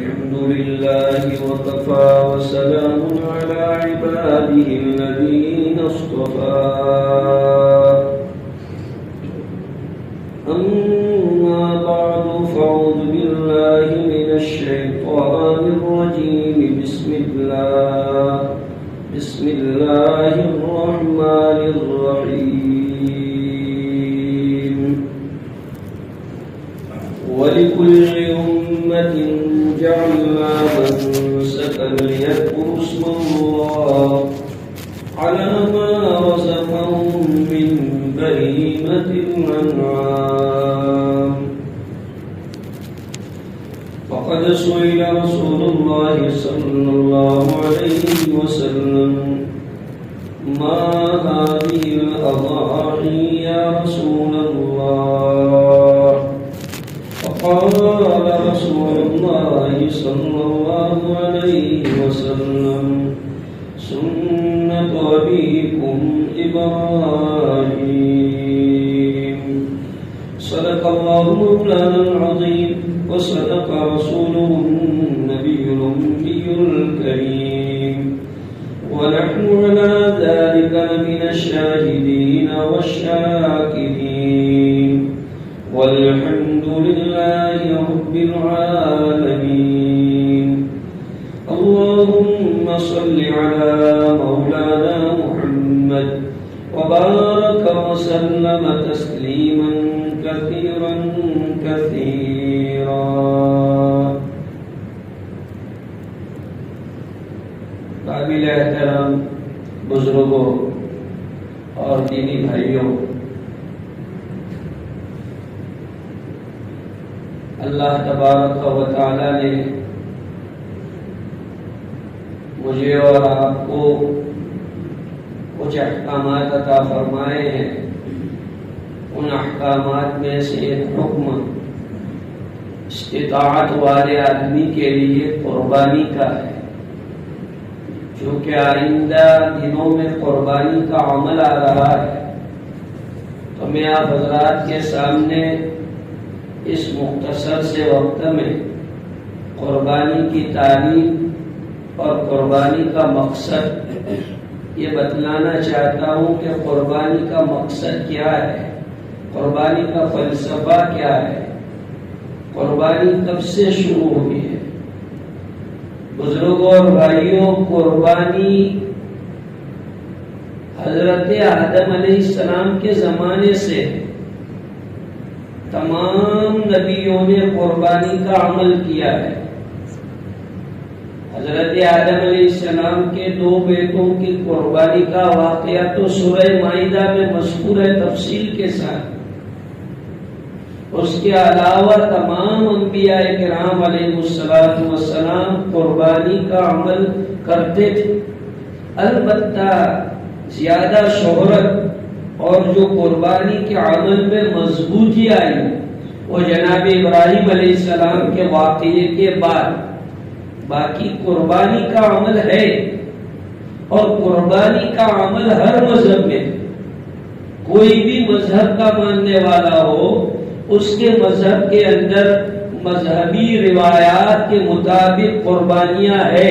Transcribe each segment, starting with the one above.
الحمد لله وكفى وسلام على عباده الذين اصطفى أما بعد فأعوذ بالله من الشيطان الرجيم بسم الله الرحمن الرحيم ولكل أمة جعلنا منسكا ليذكروا اسم الله على ما رزقهم من بهيمة الأنعام فقد سئل رسول الله صلى الله عليه وسلم ما هذه الأضاحي يا رسول الله فقال رسول الله صلى الله عليه وسلم سنة أبيكم إبراهيم صدق الله مولانا العظيم وصدق رسوله النبي الأمي الكريم ونحن على ذلك من الشاهدين والشاكرين والحمد لله رب العالمين اللهم صل على مولانا محمد وبارك وسلم تسليما كثيرا كثيرا قابل احترام بزرگوں اور دینی بھائیوں، اللہ تبارک و تعالی نے مجھے اور آپ کو کچھ احکامات عطا فرمائے ہیں۔ ان احکامات میں سے ایک حکم استطاعت والے آدمی کے لیے قربانی کا ہے، چونکہ آئندہ دنوں میں قربانی کا عمل آ رہا ہے، تو میں آپ حضرات کے سامنے اس مختصر سے وقت میں قربانی کی تعلیم اور قربانی کا مقصد یہ بتلانا چاہتا ہوں کہ قربانی کا مقصد کیا ہے، قربانی کا فلسفہ کیا ہے، قربانی کب سے شروع ہوئی ہے۔ بزرگوں اور بھائیوں، قربانی حضرت آدم علیہ السلام کے زمانے سے تمام نبیوں نے قربانی کا عمل کیا ہے۔ حضرت آدم علیہ السلام کے 2 بیٹوں کی قربانی کا واقعہ تو سورہ مائدہ میں مذکور ہے تفصیل کے ساتھ۔ اس کے علاوہ تمام انبیاء کرام علیہ السلام قربانی کا عمل کرتے تھے، البتہ زیادہ شہرت اور جو قربانی کے عمل میں مضبوطی آئی وہ جناب ابراہیم علیہ السلام کے واقعے کے بعد۔ باقی قربانی کا عمل ہے، اور قربانی کا عمل ہر مذہب میں، کوئی بھی مذہب کا ماننے والا ہو اس کے مذہب کے اندر مذہبی روایات کے مطابق قربانیاں ہے،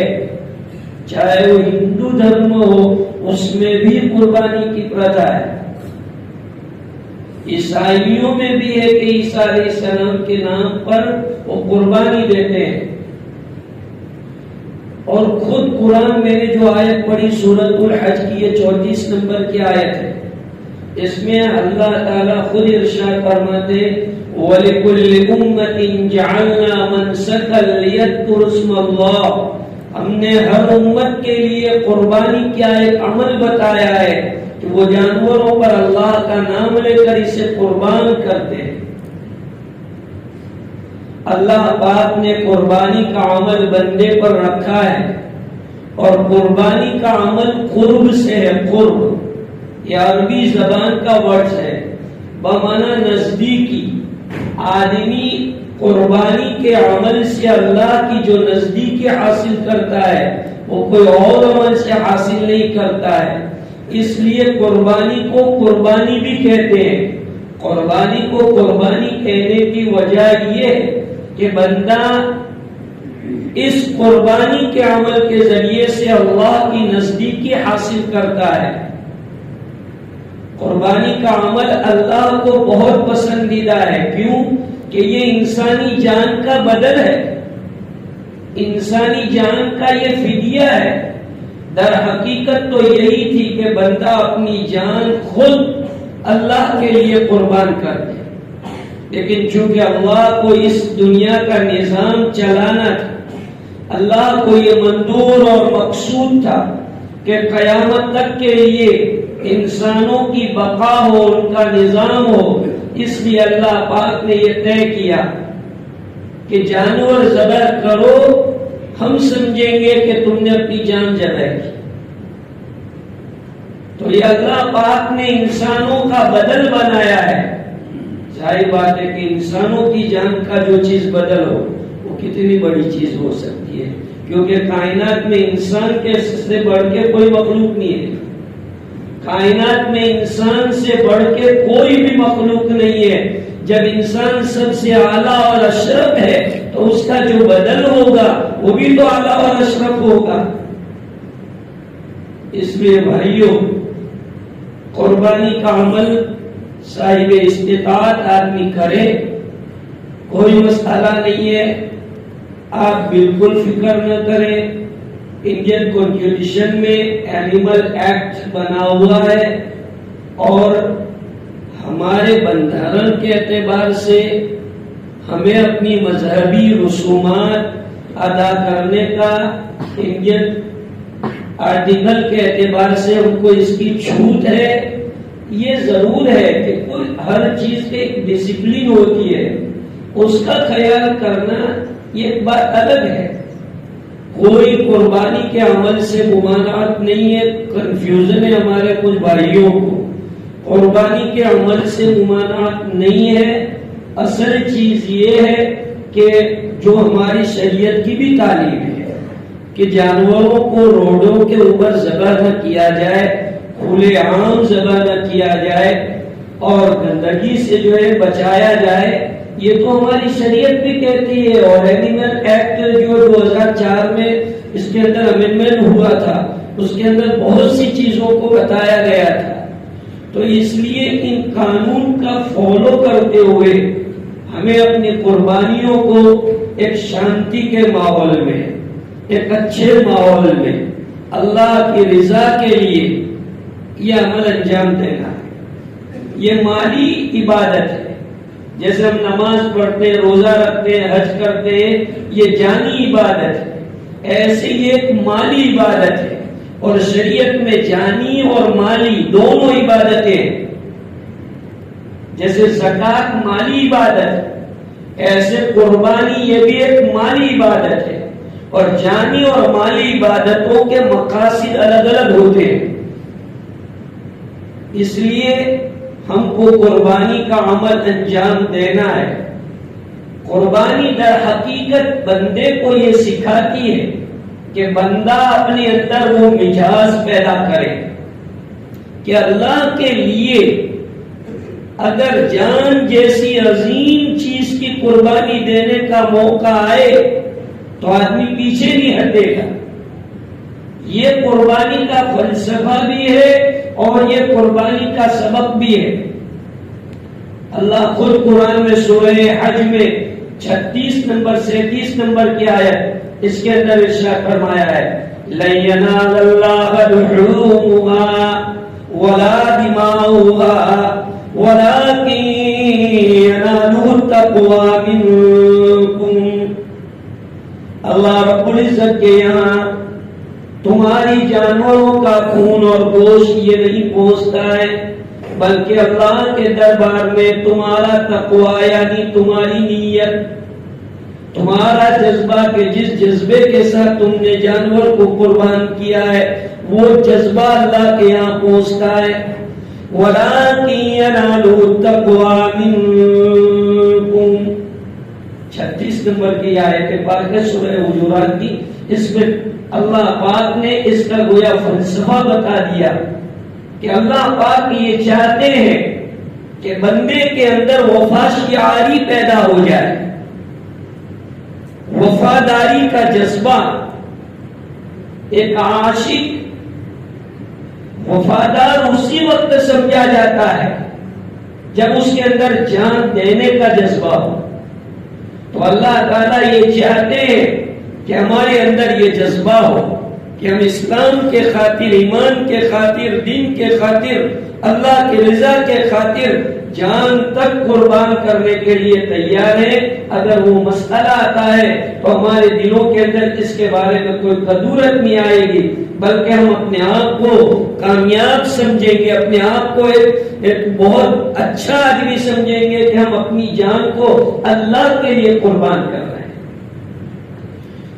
چاہے وہ ہندو دھرم ہو اس میں بھی قربانی کی پرتھا ہے، عیسائیوں میں بھی ہے کہ عیسیٰ علیہ السلام کے نام پر وہ قربانی دیتے ہیں۔ اور خود قرآن میں نے جو آیت پڑھی سورۃ الحج کی، یہ 34 نمبر کی آیت ہے، اس میں اللہ تعالیٰ خود ارشاد فرماتے وَلِكُلِّ أُمَّةٍ جَعَلْنَا مَنْسَكًا لِيَذْكُرُوا اسْمَ اللَّهِ، ہم نے ہر امت کے لیے قربانی کیا ایک عمل بتایا ہے کہ وہ جانوروں پر اللہ کا نام لے کر اسے قربان کرتے ہیں۔ اللہ پاک نے قربانی کا عمل بندے پر رکھا ہے، اور قربانی کا عمل قرب سے ہے۔ قرب یہ عربی زبان کا ورڈ ہے، بمعنی نزدیکی۔ آدمی قربانی کے عمل سے اللہ کی جو نزدیکی حاصل کرتا ہے وہ کوئی اور عمل سے حاصل نہیں کرتا ہے، اس لیے قربانی کو قربانی بھی کہتے ہیں۔ قربانی کو قربانی کہنے کی وجہ یہ ہے کہ بندہ اس قربانی کے عمل کے ذریعے سے اللہ کی نزدیکی حاصل کرتا ہے۔ قربانی کا عمل اللہ کو بہت پسندیدہ ہے، کیوں کہ یہ انسانی جان کا بدل ہے، انسانی جان کا یہ فدیہ ہے۔ در حقیقت تو یہی تھی کہ بندہ اپنی جان خود اللہ کے لیے قربان کر دے، لیکن چونکہ اللہ کو اس دنیا کا نظام چلانا تھا، اللہ کو یہ منظور اور مقصود تھا کہ قیامت تک کے لیے انسانوں کی بقا ہو، ان کا نظام ہو، اس لیے اللہ پاک نے یہ طے کیا کہ جانور ذبح کرو، ہم سمجھیں گے کہ تم نے اپنی جان ذبح کی۔ تو یہ اللہ پاک نے انسانوں کا بدل بنایا ہے۔ ظاہر بات ہے کہ انسانوں کی جان کا جو چیز بدل ہو وہ کتنی بڑی چیز ہو سکتی ہے، کیونکہ کائنات میں انسان کے سے بڑھ کے کوئی مخلوق نہیں ہے، کائنات میں انسان سے بڑھ کے کوئی بھی مخلوق نہیں ہے۔ جب انسان سب سے اعلیٰ اور اشرف ہے تو اس کا جو بدل ہوگا وہ بھی تو اعلیٰ اور اشرف ہوگا۔ اس لیے بھائیوں، قربانی کا عمل صاحب استطاعت آدمی کرے، کوئی مسئلہ نہیں ہے، آپ بالکل فکر نہ کریں۔ انڈین کانسٹیٹیوشن میں اینیمل ایکٹ بنا ہوا ہے اور ہمارے بندھارن کے اعتبار سے ہمیں اپنی مذہبی رسومات ادا کرنے کا انڈین آرٹیکل کے اعتبار سے ہم کو اس کی چھوٹ ہے۔ یہ ضرور ہے کہ ہر چیز کی ایک ڈسپلن ہوتی ہے، اس کا خیال کرنا یہ ایک بات الگ ہے۔ کوئی قربانی کے عمل سے ممانعت نہیں ہے، کنفیوژن ہے ہمارے کچھ بھائیوں کو، قربانی کے عمل سے ممانعت نہیں ہے۔ اصل چیز یہ ہے کہ جو ہماری شریعت کی بھی تعلیم ہے کہ جانوروں کو روڈوں کے اوپر ذبح نہ کیا جائے، کھلے عام ذبح نہ کیا جائے اور گندگی سے جو ہے بچایا جائے، یہ تو ہماری شریعت بھی کہتی ہے۔ اور اینیمل ایکٹ جو 2004 میں اس کے اندر امینڈمنٹ ہوا تھا، اس کے اندر بہت سی چیزوں کو بتایا گیا تھا۔ تو اس لیے ان قانون کا فالو کرتے ہوئے ہمیں اپنی قربانیوں کو ایک شانتی کے ماحول میں، ایک اچھے ماحول میں، اللہ کی رضا کے لیے یہ عمل انجام دینا ہے۔ یہ مالی عبادت ہے، جیسے ہم نماز پڑھتے، روزہ رکھتے، حج کرتے، یہ جانی عبادت ہے، ایسے یہ ایک مالی عبادت ہے۔ اور شریعت میں جانی اور مالی دونوں عبادتیں، جیسے زکوٰۃ مالی عبادت، ایسے قربانی یہ بھی ایک مالی عبادت ہے۔ اور جانی اور مالی عبادتوں کے مقاصد الگ الگ ہوتے ہیں، اس لیے ہم کو قربانی کا عمل انجام دینا ہے۔ قربانی در حقیقت بندے کو یہ سکھاتی ہے کہ بندہ اپنے اندر وہ مزاج پیدا کرے کہ اللہ کے لیے اگر جان جیسی عظیم چیز کی قربانی دینے کا موقع آئے تو آدمی پیچھے نہیں ہٹے گا۔ یہ قربانی کا فلسفہ بھی ہے اور یہ قربانی کا سبق بھی ہے۔ اللہ خود قرآن میں سورہ حج میں 36 نمبر 37 نمبر کی آیت، اس کے اندر ارشاد فرمایا ہے لَن يَنَالَ اللَّهَ لُحُومُهَا وَلَا دِمَاؤُهَا وَلَكِن يَنَالُهُ التَّقْوَىٰ مِنكُمْ۔ اللہ رب العزت کے یہاں تمہاری جانوروں کا خون اور گوشت یہ نہیں پہنچتا ہے، بلکہ اللہ کے دربار میں تمہارا تقوی یعنی تمہاری نیت، تمہارا جذبہ کہ جس جذبے کے ساتھ تم نے جانور کو قربان کیا ہے وہ جذبہ اللہ کے یہاں پہنچتا ہے۔ وَلَٰكِن يَنَالُهُ التَّقْوَىٰ مِنكُمْ، 36 نمبر کی آیت پاک ہے سورہ حجرات کی۔ اس میں اللہ پاک نے اس کا گویا فلسفہ بتا دیا کہ اللہ پاک یہ چاہتے ہیں کہ بندے کے اندر وفا شعاری پیدا ہو جائے، وفاداری کا جذبہ. ایک عاشق وفادار اسی وقت سمجھا جاتا ہے جب اس کے اندر جان دینے کا جذبہ ہو. تو اللہ تعالیٰ یہ چاہتے ہیں کہ ہمارے اندر یہ جذبہ ہو کہ ہم اسلام کے خاطر، ایمان کے خاطر، دین کے خاطر، اللہ کی رضا کے خاطر جان تک قربان کرنے کے لیے تیار ہیں. اگر وہ مسئلہ آتا ہے تو ہمارے دلوں کے اندر اس کے بارے میں کوئی کدورت نہیں آئے گی، بلکہ ہم اپنے آپ کو کامیاب سمجھیں گے، اپنے آپ کو ایک بہت اچھا آدمی سمجھیں گے کہ ہم اپنی جان کو اللہ کے لیے قربان کر رہے ہیں.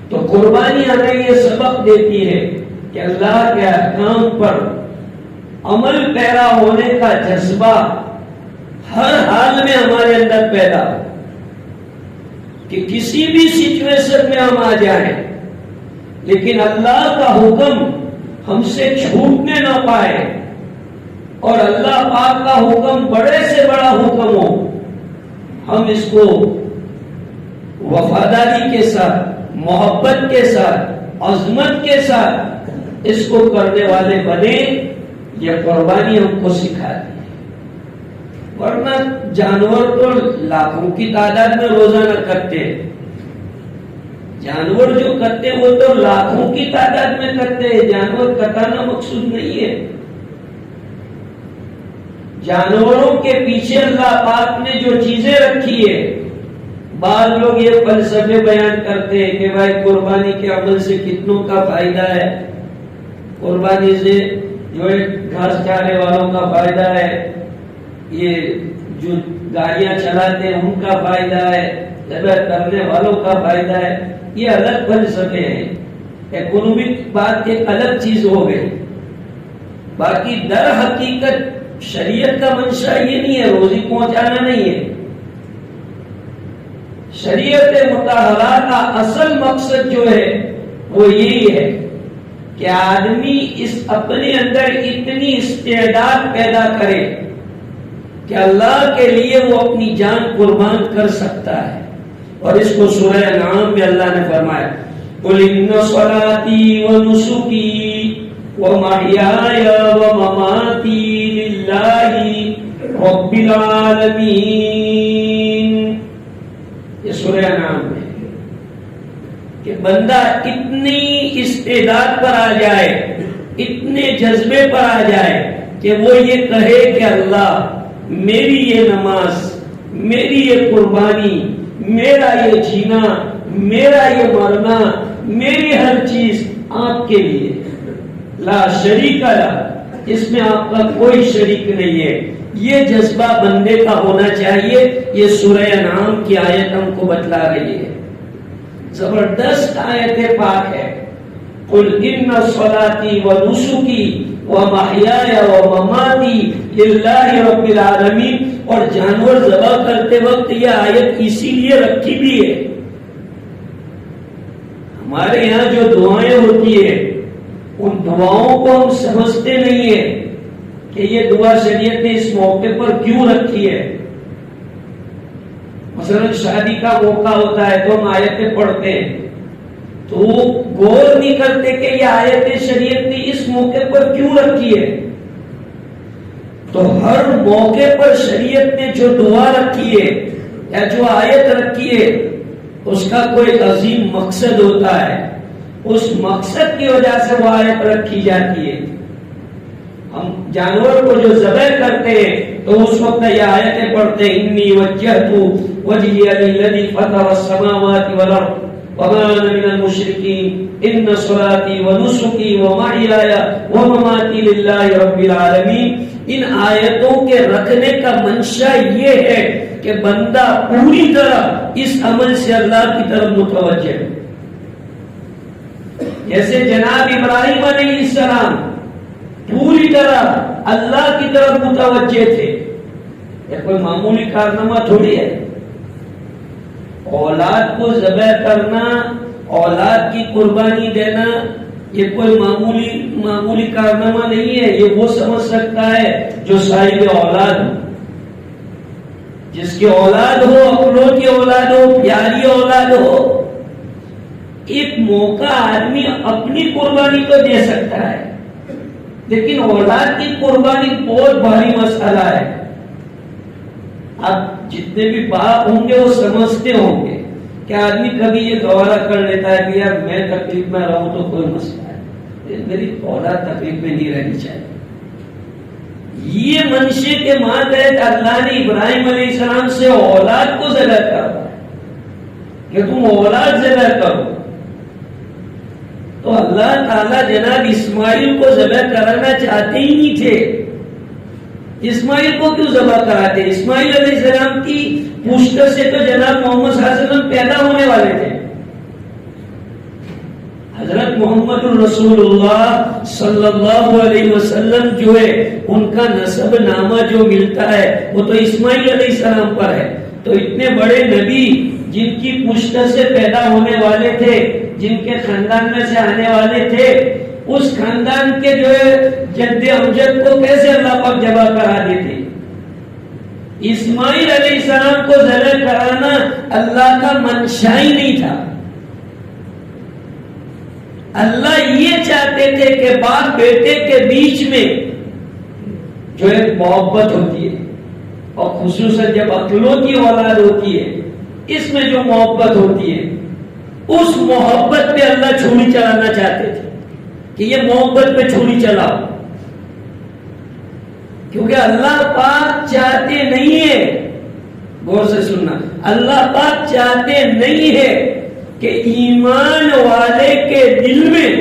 تو قربانی ہمیں یہ سبق دیتی ہے کہ اللہ کے احکام پر عمل پیرا ہونے کا جذبہ ہر حال میں ہمارے اندر پیدا ہو، کہ کسی بھی سچویشن میں ہم آ جائیں لیکن اللہ کا حکم ہم سے چھوٹنے نہ پائے، اور اللہ پاک کا حکم بڑے سے بڑا حکم ہو، ہم اس کو وفاداری کے ساتھ، محبت کے ساتھ، عظمت کے ساتھ اس کو کرنے والے بنے. یہ قربانی ہم کو سکھاتی ہے. ورنہ جانور تو لاکھوں کی تعداد میں روزانہ کرتے ہیں، جانور جو کرتے وہ تو لاکھوں کی تعداد میں کرتے ہیں. جانور کٹانا مقصود نہیں ہے. جانوروں کے پیچھے اللہ پاک نے جو چیزیں رکھی ہے، بعض لوگ یہ فلسفے بیان کرتے ہیں کہ بھائی قربانی کے عمل سے کتنوں کا فائدہ ہے، قربانی سے جو گھاس چارنے والوں کا فائدہ ہے، یہ جو گاڑیاں چلاتے ہیں ان کا فائدہ ہے، ذبح کرنے والوں کا فائدہ ہے. یہ الگ فلسفے ہیں. اکنومک بات ایک الگ چیز ہو گئی. باقی در حقیقت شریعت کا منشا یہ نہیں ہے، روزی پہنچانا نہیں ہے. شریعت مطہرہ کا اصل مقصد جو ہے وہ یہی ہے کہ آدمی اس اپنے اندر اتنی استعداد پیدا کرے کہ اللہ کے لیے وہ اپنی جان قربان کر سکتا ہے. اور اس کو سورہ انعام میں اللہ نے فرمایا قُلْ إِنَّ صَلَاتِي وَنُسُكِي وَمَحْيَايَ وَمَمَاتِي لِلَّهِ رَبِّ الْعَالَمِينَ. یہ سورہ انعام میں کہ بندہ اتنی استعداد پر آ جائے، اتنے جذبے پر آ جائے کہ وہ یہ کہے کہ اللہ میری یہ نماز، میری یہ قربانی، میرا یہ جینا، میرا یہ مرنا، میری ہر چیز آپ کے لیے، لا شریک لہ، اس میں آپ کا کوئی شریک نہیں ہے. یہ جذبہ بندے کا ہونا چاہیے. یہ سورہ انعام کی آیت ہم کو بتلا رہی ہے. زبردست آیت پاک ہے. قُلْ إِنَّ صَلَاتِي وَنُسُكِي وَمَحْيَايَ وَمَمَاتِي لِلَّهِ رَبِّ الْعَالَمِينَ. اور جانور ذبح کرتے وقت یہ آیت اسی لیے رکھی بھی ہے. ہمارے یہاں جو دعائیں ہوتی ہے ان دعاؤں کو ہم سمجھتے نہیں ہیں کہ یہ دعا شریعت نے اس موقع پر کیوں رکھی ہے. مثلا شادی کا موقع ہوتا ہے تو ہم آیتیں پڑھتے ہیں تو غور نہیں کرتے کہ یہ آیتیں شریعت نے اس موقع پر کیوں رکھی ہے. تو ہر موقع پر شریعت نے جو دعا رکھی ہے یا جو آیت رکھی ہے اس کا کوئی عظیم مقصد ہوتا ہے. اس مقصد کی وجہ سے وہ آیت رکھی جاتی ہے. ہم جانور کو جو ذبح کرتے ہیں تو اس وقت یہ آیتیں پڑھتے ہیں انی وجہت وجہی للذی فطر السماوات والارض وما انا من المشرکین ان صلاتی ونسکی ومحیای ومماتی للہ رب العالمین. ان آیتوں کے رکھنے کا منشا یہ ہے کہ بندہ پوری طرح اس عمل سے اللہ کی طرف متوجہ ہے. جیسے جناب ابراہیم علیہ السلام پوری طرح اللہ کی طرف متوجہ تھے. یہ کوئی معمولی کارنامہ تھوڑی ہے. اولاد کو ذبح کرنا، اولاد کی قربانی دینا یہ کوئی معمولی کارنامہ نہیں ہے. یہ وہ سمجھ سکتا ہے جو صاحب اولاد ہو، جس کی اولاد ہو، اپنوں کی اولاد ہو، پیاری اولاد ہو. ایک موقع آدمی اپنی قربانی تو دے سکتا ہے، لیکن اولاد کی قربانی بہت بھاری مسئلہ ہے. آپ جتنے بھی باپ ہوں گے وہ سمجھتے ہوں گے کہ آدمی کبھی یہ گوارا کر لیتا ہے کہ یار میں تکلیف میں رہوں تو کوئی مسئلہ ہے، میری اولاد تکلیف میں نہیں رہنی چاہیے. یہ منشے کے ماتحت اللہ نے ابراہیم علیہ السلام سے اولاد کو ذبح کرا کہ تم اولاد ذبح کرو. تو اللہ تعالیٰ جناب اسماعیل کو ذبح کرانا چاہتے ہی نہیں تھے. اسماعیل کو کیوں ذبح کراتے؟ اسماعیل علیہ السلام کی پشت سے تو جناب محمد صلی اللہ علیہ وسلم پیدا ہونے والے تھے. حضرت محمد رسول اللہ صلی اللہ علیہ وسلم جو ہے ان کا نسب نامہ جو ملتا ہے وہ تو اسماعیل علیہ السلام پر ہے. تو اتنے بڑے نبی جن کی پشت سے پیدا ہونے والے تھے، جن کے خاندان میں سے آنے والے تھے، اس خاندان کے جو ہے جد امجد کو کیسے اللہ پاک ذبح کرا دیتے؟ اسماعیل علیہ السلام کو ذبح کرانا اللہ کا منشا ہی نہیں تھا. اللہ یہ چاہتے تھے کہ باپ بیٹے کے بیچ میں جو ایک محبت ہوتی ہے، اور خصوصاً جب اکلوتی اولاد ہوتی ہے، اس میں جو محبت ہوتی ہے، اس محبت پہ اللہ چھری چلانا چاہتے تھے کہ یہ محبت پہ چھری چلاؤ. کیونکہ اللہ پاک چاہتے نہیں ہے، غور سے سننا، اللہ پاک چاہتے نہیں ہے کہ ایمان والے کے دل میں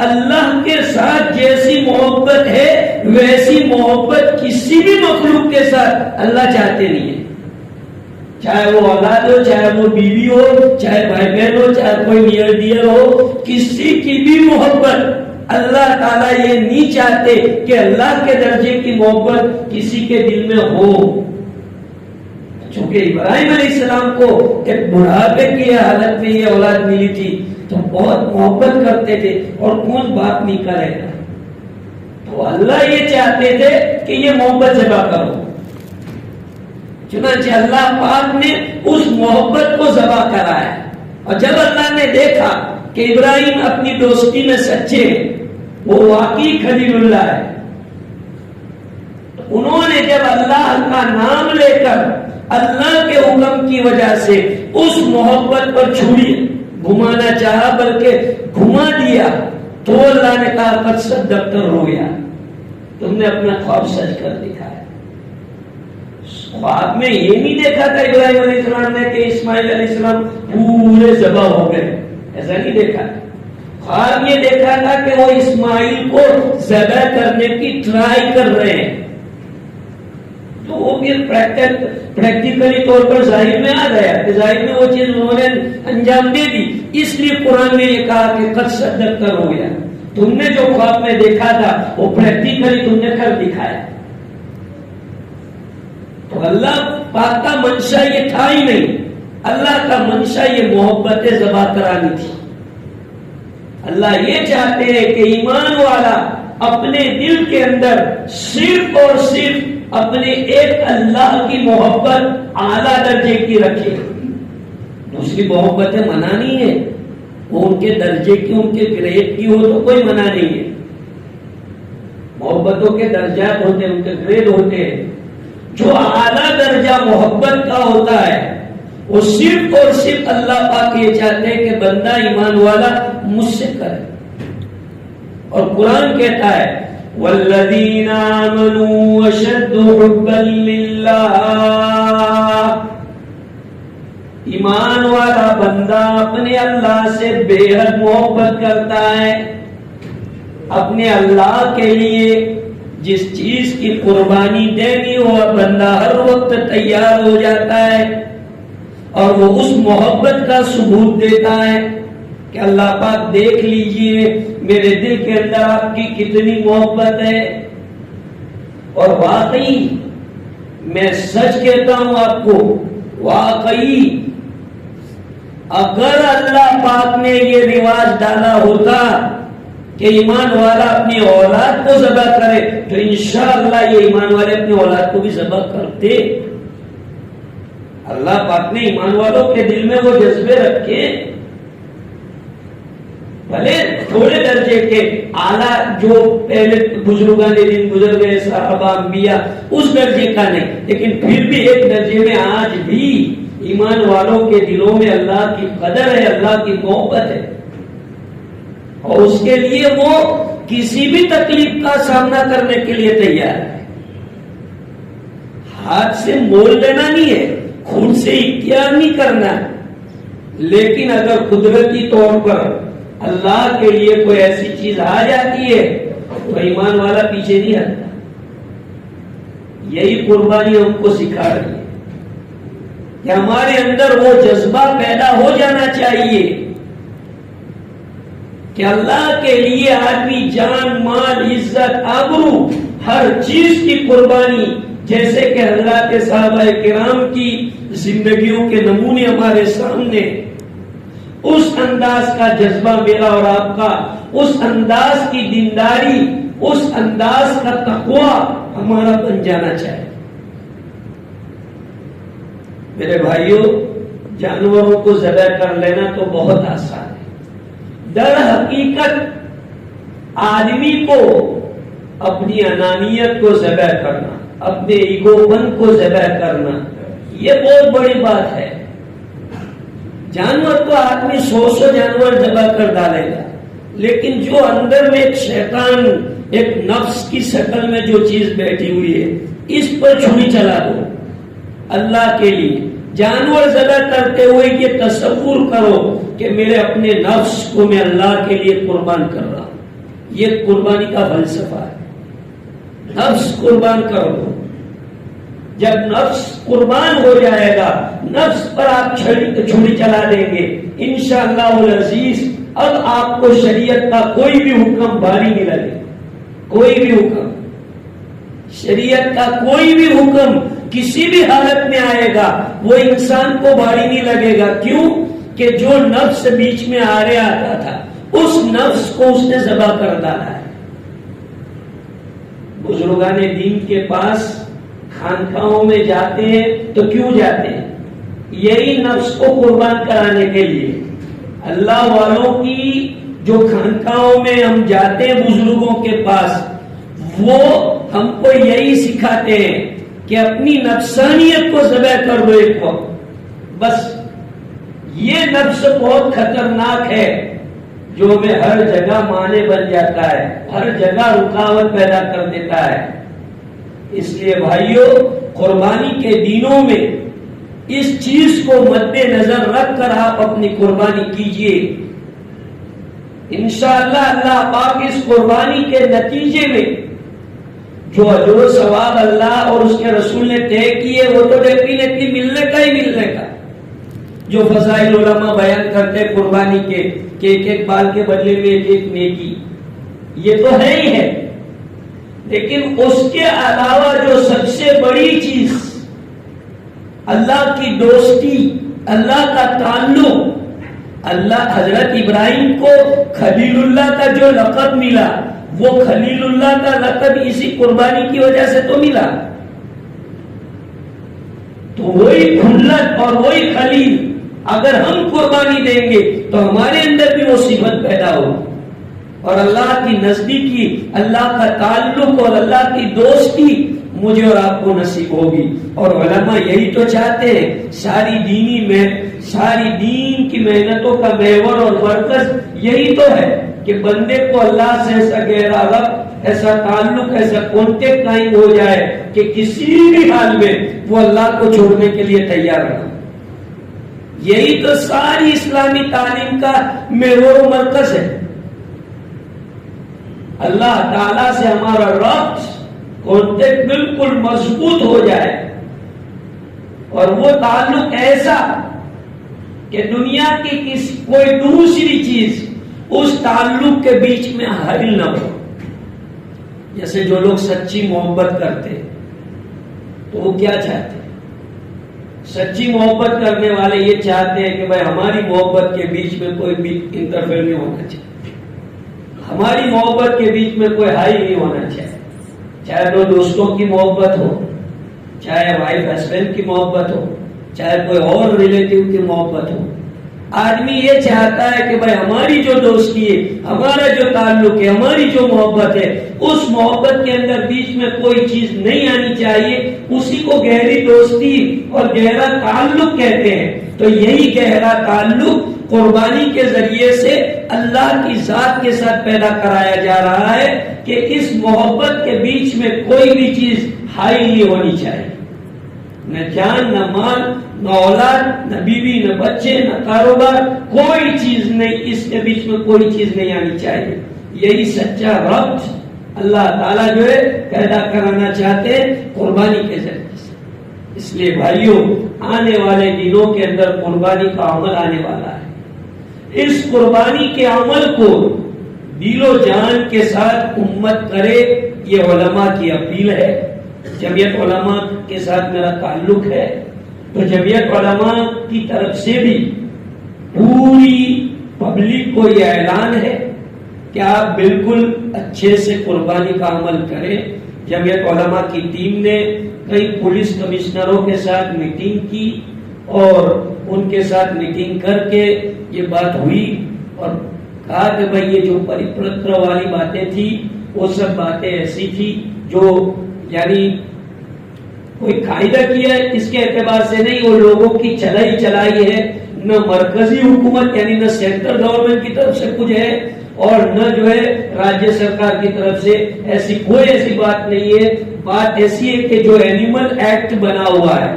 اللہ کے ساتھ جیسی محبت ہے ویسی محبت کسی بھی مخلوق کے ساتھ اللہ چاہتے نہیں ہے. چاہے وہ اولاد ہو، چاہے وہ بیوی ہو، چاہے بھائی بہن ہو، چاہے کوئی نیئر ڈیئر ہو، کسی کی بھی محبت اللہ تعالیٰ یہ نہیں چاہتے کہ اللہ کے درجے کی محبت کسی کے دل میں ہو. چونکہ ابراہیم علیہ السلام کو ایک بڑھاپے کی حالت میں یہ اولاد ملی تھی تو بہت محبت کرتے تھے، اور کون باپ نہیں کرے گا. تو اللہ یہ چاہتے تھے کہ یہ محبت ذبح کرو. چنانچہ اللہ پاک نے اس محبت کو ذبح کرایا. اور جب اللہ نے دیکھا کہ ابراہیم اپنی دوستی میں سچے ہیں، وہ واقعی خلیل اللہ ہے، انہوں نے جب اللہ کا نام لے کر اللہ کے حکم کی وجہ سے اس محبت پر چھری گھمانا چاہا، بلکہ گھما دیا، تو اللہ نے کہا قد صدقت رؤیا، تم نے اپنا خواب سچ کر دکھایا. خواب میں یہ نہیں دیکھا تھا ابراہیم علیہ السلام نے کہ اسماعیل علیہ السلام پورے ذبح ہو گئے، ایسا نہیں دیکھا. خواب یہ دیکھا تھا کہ وہ اسماعیل کو ذبح کرنے کی ٹرائی کر رہے ہیں. تو وہ پھر پریکٹیکلی طور پر ظاہر میں آ گیا کہ ظاہر میں وہ چیز انہوں نے انجام دے دی. اس لیے قرآن نے یہ کہا کہ قد صدقت رؤیا، تم نے جو خواب میں دیکھا تھا وہ پریکٹیکلی تم نے کر دکھایا. تو اللہ پاک کا منشا یہ تھا ہی نہیں، اللہ کا منشا یہ محبت ذبح کرانی تھی. اللہ یہ چاہتے ہیں کہ ایمان والا اپنے دل کے اندر صرف اور صرف اپنے ایک اللہ کی محبت اعلیٰ درجے کی رکھے. دوسری محبتیں منع نہیں ہے، وہ ان کے درجے کی، ان کے گریڈ کی ہو تو کوئی منع نہیں ہے. محبتوں کے درجات ہوتے ہیں، ان کے گریڈ ہوتے ہیں. جو اعلیٰ درجہ محبت کا ہوتا ہے وہ صرف اور صرف اللہ پاک یہ چاہتے ہیں کہ بندہ ایمان والا مجھ سے کرے. اور قرآن کہتا ہے وَالَّذِينَ آمَنُوا أَشَدُّ حُبًّا لِلَّهِ، ایمان والا بندہ اپنے اللہ سے بے حد محبت کرتا ہے. اپنے اللہ کے لیے جس چیز کی قربانی دینی ہو بندہ ہر وقت تیار ہو جاتا ہے، اور وہ اس محبت کا ثبوت دیتا ہے کہ اللہ پاک دیکھ لیجئے میرے دل کے اندر آپ کی کتنی محبت ہے. اور واقعی میں سچ کہتا ہوں آپ کو، واقعی اگر اللہ پاک نے یہ رواج ڈالا ہوتا کہ ایمان والا اپنی اولاد کو ذبح کرے تو انشاءاللہ یہ ایمان والے اپنی اولاد کو بھی ذبح کرتے. اللہ پاک نے ایمان والوں کے دل میں وہ جذبے رکھے بھلے تھوڑے درجے کے اعلیٰ جو پہلے بزرگان دن گزر گئے صحابہ انبیاء اس درجے کا نہیں، لیکن پھر بھی ایک درجے میں آج بھی ایمان والوں کے دلوں میں اللہ کی قدر ہے، اللہ کی محبت ہے، اور اس کے لیے وہ کسی بھی تکلیف کا سامنا کرنے کے لیے تیار ہے۔ ہاتھ سے مول لینا نہیں ہے، خود سے اختیار نہیں کرنا ہے، لیکن اگر قدرتی طور پر اللہ کے لیے کوئی ایسی چیز آ جاتی ہے تو ایمان والا پیچھے نہیں ہٹتا۔ یہی قربانی ہم کو سکھا رہی ہے کہ ہمارے اندر وہ جذبہ پیدا ہو جانا چاہیے کہ اللہ کے لیے آدمی جان مال عزت آبرو ہر چیز کی قربانی، جیسے کہ حضرات صحابہ کرام کی زندگیوں کے نمونے ہمارے سامنے، اس انداز کا جذبہ میرا اور آپ کا، اس انداز کی دینداری، اس انداز کا تقوی ہمارا بن جانا چاہیے۔ میرے بھائیوں، جانوروں کو ذبح کر لینا تو بہت آسان ہے، در حقیقت آدمی کو اپنی انانیت کو ذبح کرنا، اپنے ایگو پن کو ذبح کرنا، یہ بہت بڑی بات ہے۔ جانور تو آدمی سو جانور ذبح کر ڈالے گا، لیکن جو اندر میں ایک شیطان، ایک نفس کی شکل میں جو چیز بیٹھی ہوئی ہے، اس پر چھری چلا دو اللہ کے لیے۔ جانور ذبح کرتے ہوئے یہ تصور کرو کہ میرے اپنے نفس کو میں اللہ کے لیے قربان کر رہا ہوں، یہ قربانی کا فلسفہ ہے۔ نفس قربان کرو، جب نفس قربان ہو جائے گا، نفس پر آپ چھری چلا دیں گے، انشاءاللہ العزیز اب آپ کو شریعت کا کوئی بھی حکم بھاری نہیں لگے، کوئی بھی حکم، شریعت کا کوئی بھی حکم کسی بھی حالت میں آئے گا وہ انسان کو بھاری نہیں لگے گا۔ کیوں کہ جو نفس بیچ میں آرے آتا تھا اس نفس کو اس نے ذبح کر ڈالا ہے۔ بزرگان دین کے پاس خانقاہوں میں جاتے ہیں تو کیوں جاتے ہیں؟ یہی نفس کو قربان کرانے کے لیے۔ اللہ والوں کی جو خانقاہوں میں ہم جاتے ہیں بزرگوں کے پاس، وہ ہم کو یہی سکھاتے ہیں کہ اپنی نفسانیت کو ذبح کر دو ایک وقت، بس۔ یہ نفس بہت خطرناک ہے جو ہمیں ہر جگہ مانے بن جاتا ہے، ہر جگہ رکاوٹ پیدا کر دیتا ہے۔ اس لیے بھائیوں، قربانی کے دنوں میں اس چیز کو مد نظر رکھ کر آپ اپنی قربانی کیجئے، انشاءاللہ اللہ پاک اس قربانی کے نتیجے میں جو اجر و ثواب اللہ اور اس کے رسول نے طے کیے وہ تو ڈیفینیٹلی ملنے کا ہی ملنے کا۔ جو فضائل علماء بیان کرتے قربانی کے کہ ایک ایک بال کے بدلے میں ایک ایک نیکی، یہ تو ہے ہی ہے، لیکن اس کے علاوہ جو سب سے بڑی چیز اللہ کی دوستی، اللہ کا تعلق، اللہ حضرت ابراہیم کو خلیل اللہ کا جو لقب ملا، وہ خلیل اللہ کا لقب اسی قربانی کی وجہ سے تو ملا۔ تو وہی خلت اور وہی خلیل اگر ہم قربانی دیں گے تو ہمارے اندر بھی وہ صفت پیدا ہوگی، اور اللہ کی نزدیکی، اللہ کا تعلق اور اللہ کی دوستی مجھے اور آپ کو نصیب ہوگی۔ اور علماء یہی تو چاہتے ہیں، ساری دین کی محنتوں کا محور اور مرکز یہی تو ہے کہ بندے کو اللہ سے ایسا گہرا ربط، ایسا تعلق، ایسا کانٹیکٹ قائم ہو جائے کہ کسی بھی حال میں وہ اللہ کو چھوڑنے کے لیے تیار رہے۔ یہی تو ساری اسلامی تعلیم کا محور و مرکز ہے۔ اللہ تعالیٰ سے ہمارا ربط، کانٹیکٹ بالکل مضبوط ہو جائے، اور وہ تعلق ایسا کہ دنیا کی کوئی دوسری چیز اس تعلق کے بیچ میں حائل نہ ہو۔ جیسے جو لوگ سچی محبت کرتے تو وہ کیا چاہتے ہیں؟ سچی محبت کرنے والے یہ چاہتے ہیں کہ بھائی ہماری محبت کے بیچ میں کوئی بھی انٹرفیئر نہیں ہونا چاہیے، ہماری محبت کے بیچ میں کوئی ہائی نہیں ہونا چاہیے، چاہے دو دوستوں کی محبت ہو، چاہے وائف ہسبینڈ کی محبت ہو، چاہے کوئی اور ریلیٹیو کی محبت ہو، آدمی یہ چاہتا ہے کہ بھائی ہماری جو دوستی ہے، ہمارا جو تعلق ہے، ہماری جو محبت ہے، اس محبت کے اندر بیچ میں کوئی چیز نہیں آنی چاہیے، اسی کو گہری دوستی اور گہرا تعلق کہتے ہیں۔ تو یہی گہرا تعلق قربانی کے ذریعے سے اللہ کی ذات کے ساتھ پیدا کرایا جا رہا ہے کہ اس محبت کے بیچ میں کوئی بھی چیز حائل نہیں ہونی چاہیے، نہ جان، نہ مال، نہ اولاد، نہ بیوی، نہ بچے، نہ کاروبار، کوئی چیز نہیں، اس کے بیچ میں کوئی چیز نہیں آنی چاہیے۔ یہی سچا ربط اللہ تعالیٰ جو ہے پیدا کرانا چاہتے ہیں قربانی کے ذریعے سے۔ اس لیے بھائیوں، آنے والے دنوں کے اندر قربانی کا عمل آنے والا ہے۔ اس قربانی کے عمل کو دل و جان کے ساتھ امت کرے، یہ علماء کی اپیل ہے۔ جمعیت علماء کے ساتھ میرا تعلق ہے، تو جمعیت علماء کی طرف سے بھی پوری پبلک کو یہ اعلان ہے کہ آپ بالکل اچھے سے قربانی کا عمل کریں۔ جمعیت علماء کی ٹیم نے کئی پولیس کمشنروں کے ساتھ میٹنگ کی اور ان کے ساتھ میٹنگ کر کے یہ بات ہوئی اور کہا کہ بھائی یہ جو پریپتر والی باتیں تھی وہ سب باتیں ایسی تھی جو یعنی کوئی قاعدہ کیا ہے اس کے اعتبار سے نہیں، وہ لوگوں کی چلائی ہے، نہ مرکزی حکومت یعنی نہ سینٹرل گورنمنٹ کی طرف سے کچھ ہے اور نہ جو ہے راجیہ سرکار کی طرف سے ایسی بات نہیں ہے۔ بات ایسی ہے کہ جو اینیمل ایکٹ بنا ہوا ہے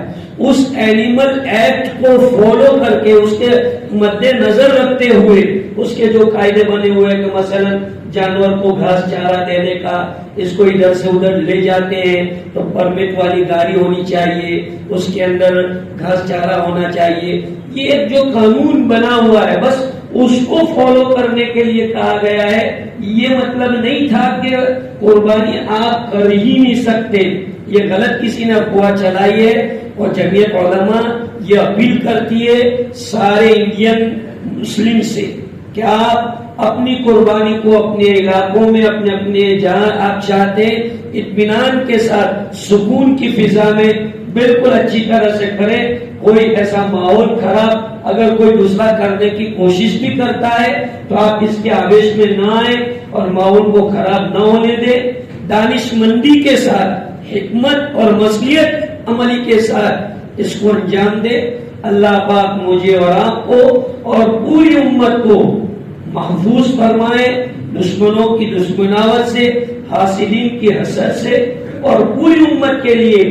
اس اینیمل ایکٹ کو فالو کر کے اس کے مد نظر رکھتے ہوئے اس کے جو قاعدے بنے ہوئے ہیں کہ مثلا جانور کو گھاس چارہ دینے کا، اس کو ادھر سے ادھر لے جاتے ہیں تو پرمٹ والی گاڑی ہونی چاہیے، اس کے اندر گھاس چارہ ہونا چاہیے، یہ جو قانون بنا ہوا ہے بس اس کو فالو کرنے کے لیے کہا گیا ہے۔ یہ مطلب نہیں تھا کہ قربانی آپ کر ہی نہیں سکتے، یہ غلط کسی نے افواہ چلائی ہے۔ اور جمعیت علماء یہ اپیل کرتی ہے سارے انڈین مسلم سے کہ آپ اپنی قربانی کو اپنے علاقوں میں اپنے جہاں آپ چاہتے ہیں اطمینان کے ساتھ سکون کی فضا میں بالکل اچھی طرح سے کریں۔ کوئی ایسا ماحول خراب اگر کوئی دوسرا کرنے کی کوشش بھی کرتا ہے تو آپ اس کے آویش میں نہ آئیں اور ماحول کو خراب نہ ہونے دیں، دانش مندی کے ساتھ حکمت اور مصلحت عملی کے ساتھ اس کو انجام دے۔ اللہ پاک مجھے اور آپ کو اور پوری امت کو محفوظ فرمائے دشمنوں کی دشمناوت سے، حاسدین کی حسد سے، اور پوری امت کے لیے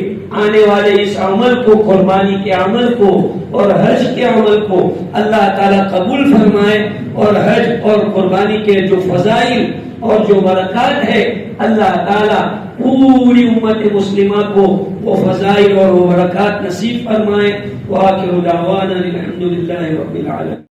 آنے والے اس عمل کو، قربانی کے عمل کو اور حج کے عمل کو اللہ تعالیٰ قبول فرمائے، اور حج اور قربانی کے جو فضائل اور جو برکات ہے اللہ تعالیٰ پوری امت مسلمہ کو وہ فضائل اور وہ برکات نصیب فرمائے۔ وآخر دعوانا الحمد للہ رب العالمین۔